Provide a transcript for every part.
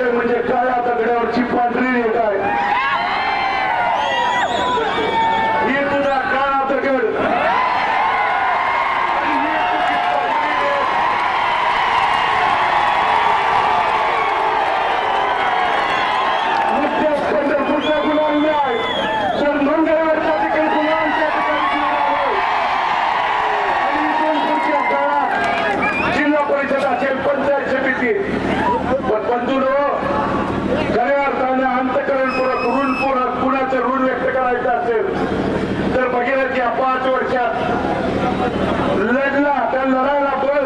खेळ म्हणजे काळ्या दगडावरची पांढरी रेख आहे. ही तुझा काळा दगड पंढरपूरच्या गुलाम आहे तर मंगळवारच्या ठिकाणी गुलामच्या ठिकाणी आणि इथून पुढच्या काळात जिल्हा परिषद असेल, पंचायत समिती बंधूनो खऱ्या अर्थाने अंतकरणपूर्वक ऋणपूर्वक कुणाचं ऋण व्यक्त करायचं असेल तर भगीरथ या 5 वर्षात लढला, त्या लढायला बळ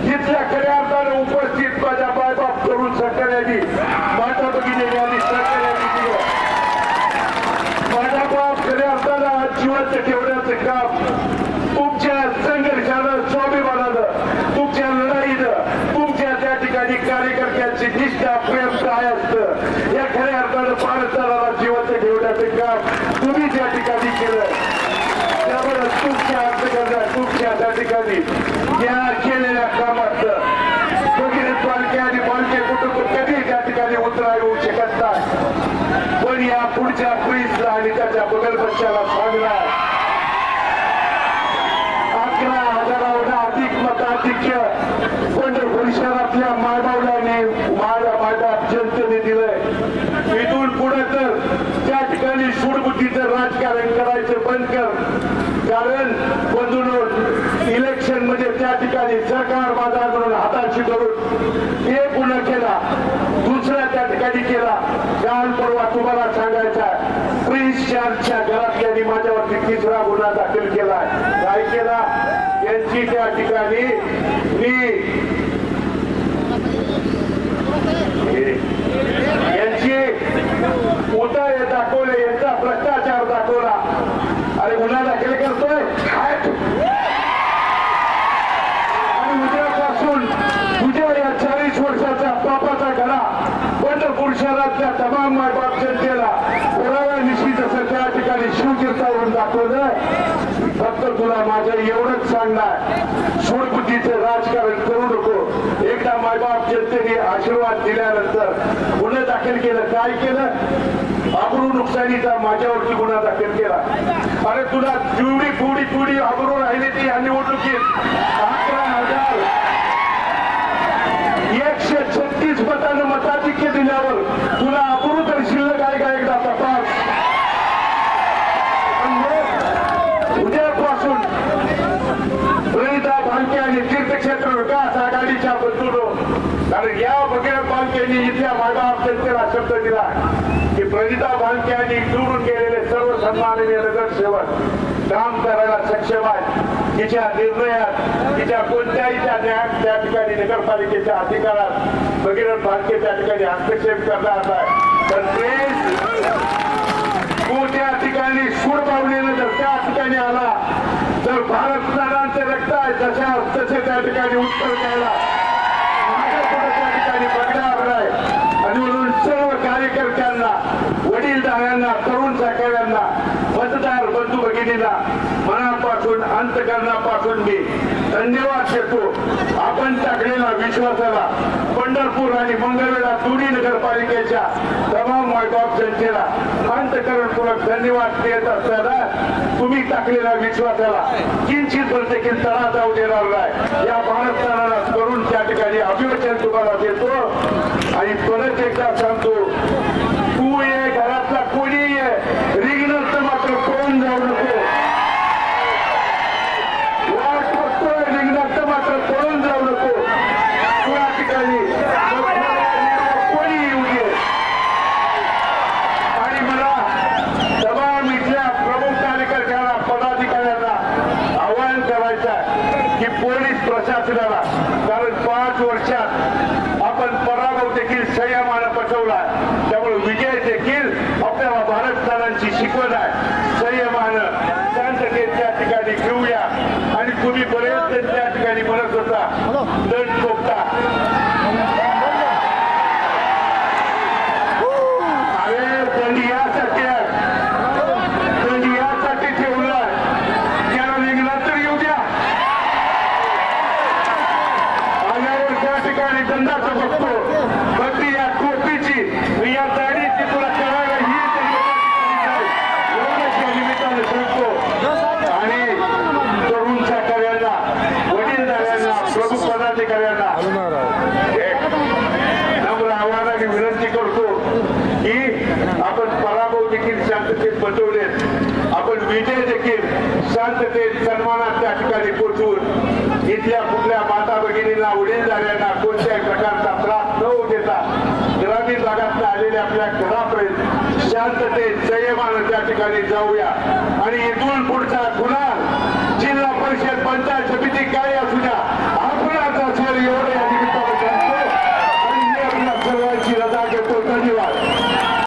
जिथल्या खऱ्या अर्थाने उपस्थित माझ्या बायबाप करून सरकारने माता भगिनी यांनी सरकारने दिलं. माझा बाप खऱ्या अर्थानं आज जिवंत ठेवण्याचं काम तुमच्या संघर्षानं, स्वाभिमानानं, तुमच्या लढाईनं, तुमच्या त्या ठिकाणी कार्यकर्त्यांची निष्ठा, प्रेम काय असतं या खऱ्या अर्थानं भारताला जिवंत ठेवण्याचं काम तुम्ही त्या ठिकाणी केलं. त्यामुळे तुमच्या अंतकरणात, तुमच्या त्या ठिकाणी या केलेल्या कामात भगीरथ बालके आणि बालके कुटुंब कधी त्या ठिकाणी उतरा येऊ शकत नाही. पण या पुढच्या प्रिन्सला आणि त्याच्या बगल बच्च्याला सांगणार 11,000 अधिक मताधिक्य पंढरपूर शहरातल्या मायबावल्याने मायबाप जनतेने दिलंय. इथून पुढे तर त्या ठिकाणी सूडबुद्धीचं राजकारण करायचं बंद कर. कारण बंधूंनो इलेक्शन मध्ये त्या ठिकाणी सरकार बाजार म्हणून हाताशी धरून एक गुन्हा केला, दुसरा त्या ठिकाणी केला. काल परवा तुम्हाला सांगायचा प्रिन्स चार्जच्या घरातल्यानी माझ्यावरती 3रा गुन्हा दाखल केलाय. काय केला? यांची त्या ठिकाणी यांची उतारे दाखवले, यांचा भ्रष्टाचार दाखवला. अरे गुन्हा दाखल करतोय आणि उद्यापासून तुझ्या या 40 वर्षाचा बापाचा घरा पंढरपूर शहरातल्या तमाम मायबाप जनतेला पुराव्या निशी जसं त्या ठिकाणी शिवतीर्थावरून दाखवलं. फक्त तुला माझं एवढंच सांगणार, सूडबुद्धीचं राजकारण करू नको. एकदा मायबाप जनतेने आशीर्वाद दिल्यानंतर गुन्हा दाखल केलं. काय केलं? आबरू नुकसानीचा माझ्यावरती गुन्हा दाखल केला. अरे तुला जेवढी पुढी आबरू राहिली ती या निवडणुकीत 11,136 मतानं मताधिक्य दिल्यावर तुला आबरू तर शिल्लक आहे का? एकदा तपास. उद्यापासून प्रणिता भालके आणि तीर्थक्षेत्र विकास आघाडीच्या बंधूंनो, कारण या भगीरथ बालकेंनी इथल्या मायबाप जनतेला शब्द दिला की प्रणिता भालके यांनी निवडून गेलेले सर्व सन्माननीय नगरसेवक काम करायला सक्षम आहेत. तिच्या निर्णयात, तिच्या कोणत्याही त्या ठिकाणी नगरपालिकेच्या अधिकारात भगीरथ बालके त्या ठिकाणी हस्तक्षेप करणार नाही. पण तू त्या ठिकाणी सूडबावलीनं जर त्या ठिकाणी आला तर भारत रक्त आहे तसे त्या ठिकाणी उत्तर द्यायला त्या ठिकाणी बघणार आहे. आणि म्हणून सर्व कार्यकर्त्यांना, वडीलधाऱ्यांना, तरुण सहकाऱ्यांना, मतदार बंधू भगिनींना मनापासून, अंतकरणापासून मी धन्यवाद देतो. आपण टाकलेला विश्वासाला, पंढरपूर आणि मंगळवेढा दोन्ही नगरपालिकेच्या तमाम मायबाप जनतेला अंतकरणपूर्वक धन्यवाद देत असताना तुम्ही टाकलेल्या विश्वासाला किंचित पण देखील तडा जाऊ देणार नाही. या महाराष्ट्राला करून त्या ठिकाणी अभिवचन तुम्हाला देतो. आणि परत एकदा सांगतो, तू ये, घरातला कोणी ये, रिंगणात मात्र कोण जाऊ नको. वाट बघतोय, रिंगणात मात्र कोण जाऊ नको. त्या ठिकाणी कोणी येऊ दे. आणि मला तमाम इथल्या प्रमुख कार्यकर्त्यांना, पदाधिकाऱ्यांना आवाहन करायचं आहे की पोलीस प्रशासनाला, कारण 5 वर्षात आपण पराभव देखील संयमानं पटवला, त्यामुळे विजय देखील आपल्याला भारतस्थानांची शिकवण आहे. संयमानं, शांततेत त्या ठिकाणी घेऊया. आणि तुम्ही बरेच त्या ठिकाणी म्हणत होता दंड ठोकता. अरे दंड यासाठी ठेवलाय, त्याला निघणार तर येऊ द्या. आल्यावर त्या ठिकाणी दंडाचं बघतो. बंदी या विनंती करतो की आपण पराभव देखील शांततेत पटवलेत, आपण विजय देखील शांततेत सन्मानात त्या ठिकाणी पोहोचवून इथल्या कुठल्या माता भगिनींना वडीलधाऱ्यांना कोणत्याही प्रकारचा त्रास न होऊ देता ग्रामीण भागात आलेल्या आपल्या घरापर्यंत शांततेत संयमानं त्या ठिकाणी जाऊया आणि इथून पुढचा गुन्हा